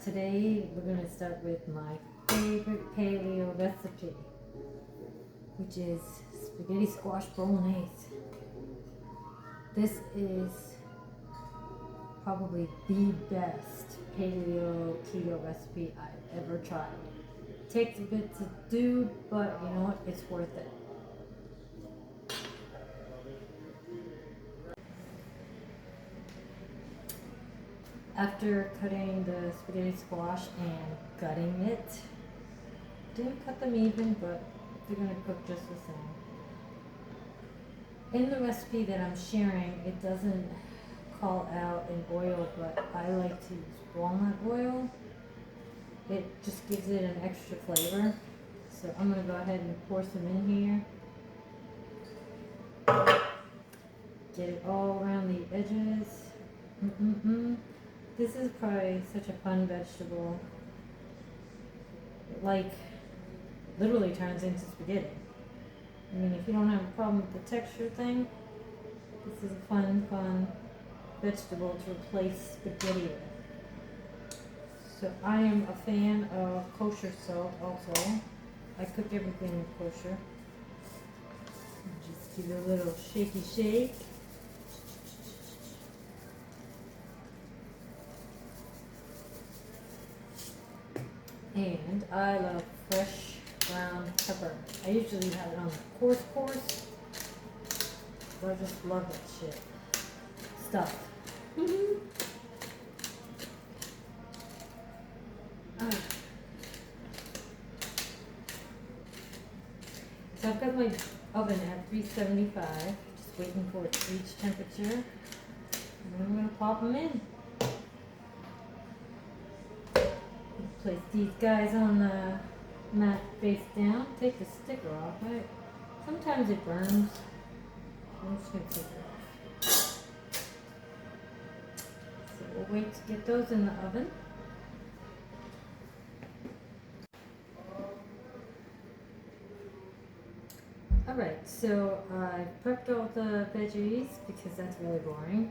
today we're going to start with my favorite paleo recipe, which is spaghetti squash bolognese. This is probably the best paleo keto recipe I've ever tried. It takes a bit to do, but you know what? It's worth it. After cutting the spaghetti squash and gutting it, didn't cut them even, but they're going to cook just the same. In the recipe that I'm sharing, it doesn't call out an oil, but I like to use walnut oil. It just gives it an extra flavor. So I'm going to go ahead and pour some in here. Get it all around the edges. This is probably such a fun vegetable. It literally turns into spaghetti. I mean, if you don't have a problem with the texture thing, this is a fun vegetable to replace spaghetti with. So I am a fan of kosher salt also. I cook everything with kosher. Just give it a little shaky shake. And I love fresh ground pepper. I usually have it on the coarse. But I just love that shit. Stuff. So I've got my oven at 375, just waiting for it to reach temperature. And I'm going to pop them in. Place these guys on the mat face down. Take the sticker off. Sometimes it burns. I'm just going to take it off. So we'll wait to get those in the oven. Alright, so I prepped all the veggies because that's really boring.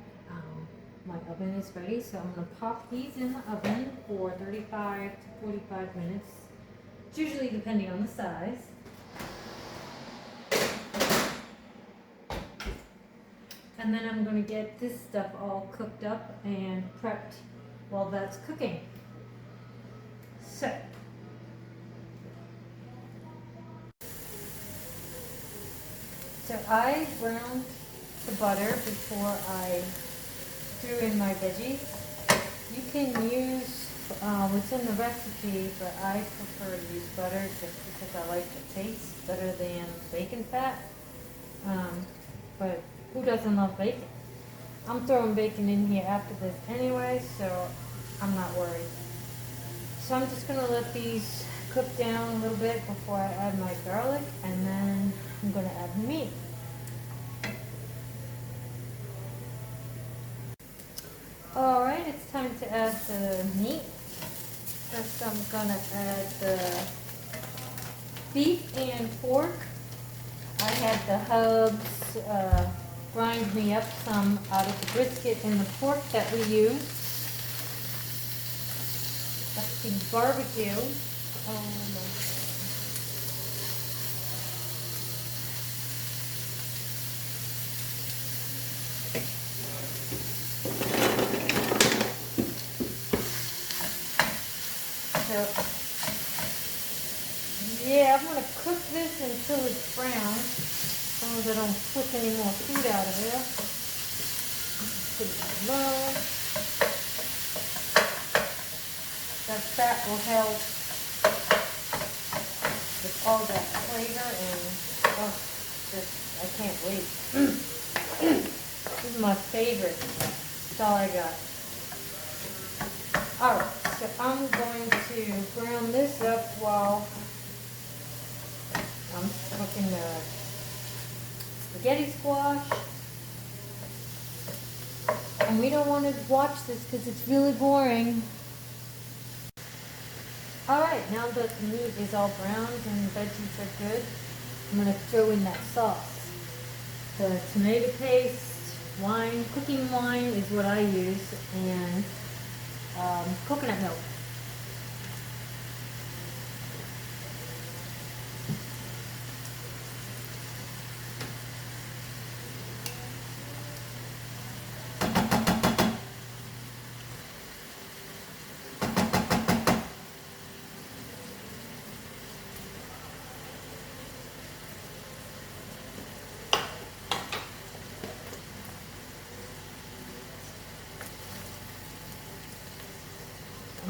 My oven is ready, so I'm going to pop these in the oven for 35 to 45 minutes. It's usually depending on the size. And then I'm going to get this stuff all cooked up and prepped while that's cooking. So I browned the butter before I threw in my veggies. You can use what's in the recipe, but I prefer to use butter just because I like the taste better than bacon fat. But who doesn't love bacon? I'm throwing bacon in here after this anyway, so I'm not worried. So I'm just going to let these cook down a little bit before I add my garlic, and then I'm going to add the meat. Alright, it's time to add the meat. First I'm going to add the beef and pork. I had the hubs grind me up some out of the brisket and the pork that we used. That's the barbecue. Oh my God. So, yeah, I'm going to cook this until it's brown, as long as I don't push any more food out of there. Put it low. That fat will help with all that flavor, and I can't wait. This is my favorite. That's all I got. Alright, so I'm going to brown this up while I'm cooking the spaghetti squash. And we don't want to watch this because it's really boring. Alright, now that the meat is all browned and the veggies are good, I'm going to throw in that sauce. The tomato paste, wine, cooking wine is what I use, and coconut milk.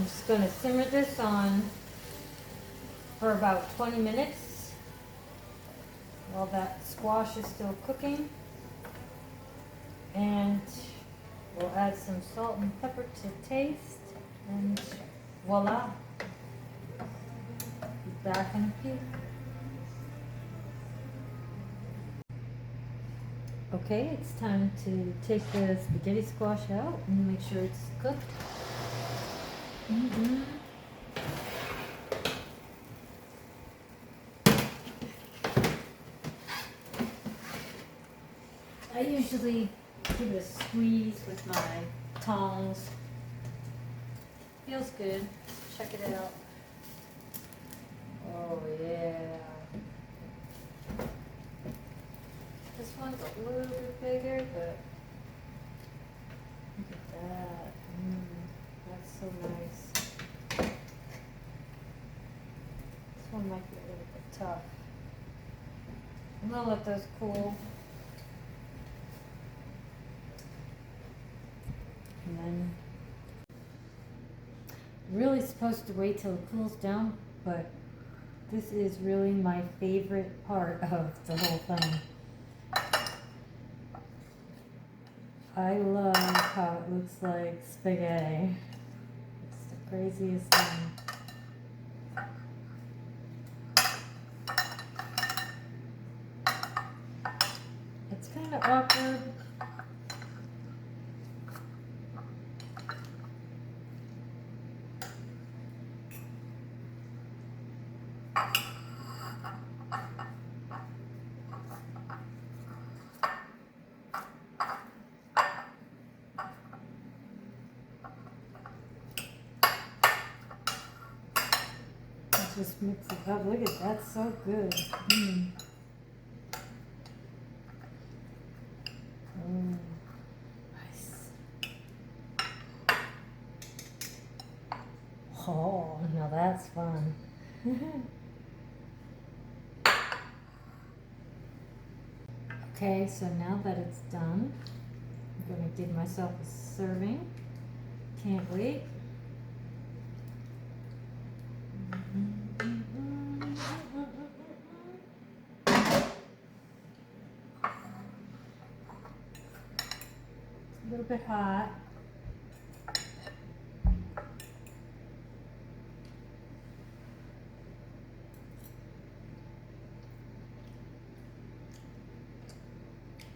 I'm just going to simmer this on for about 20 minutes while that squash is still cooking. And we'll add some salt and pepper to taste. And voila. Be back in a few. Okay, it's time to take the spaghetti squash out and make sure it's cooked. I usually give it a squeeze with my tongs. Feels good. Check it out. Oh yeah. This one's a little bit bigger, but look at that. That's so nice. This one might be a little bit tough. I'm gonna let those cool. And then really supposed to wait till it cools down, but this is really my favorite part of the whole thing. I love how it looks like spaghetti. It's the craziest thing. It's kind of awkward. Just mix it up. Look at that, so good. Nice. Oh, now that's fun. Okay, so now that it's done, I'm going to give myself a serving. Can't wait. A little bit hot.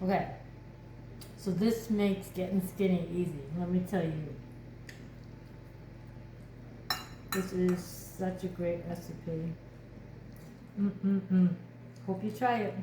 Okay, so this makes getting skinny easy. Let me tell you. This is such a great recipe. Hope you try it.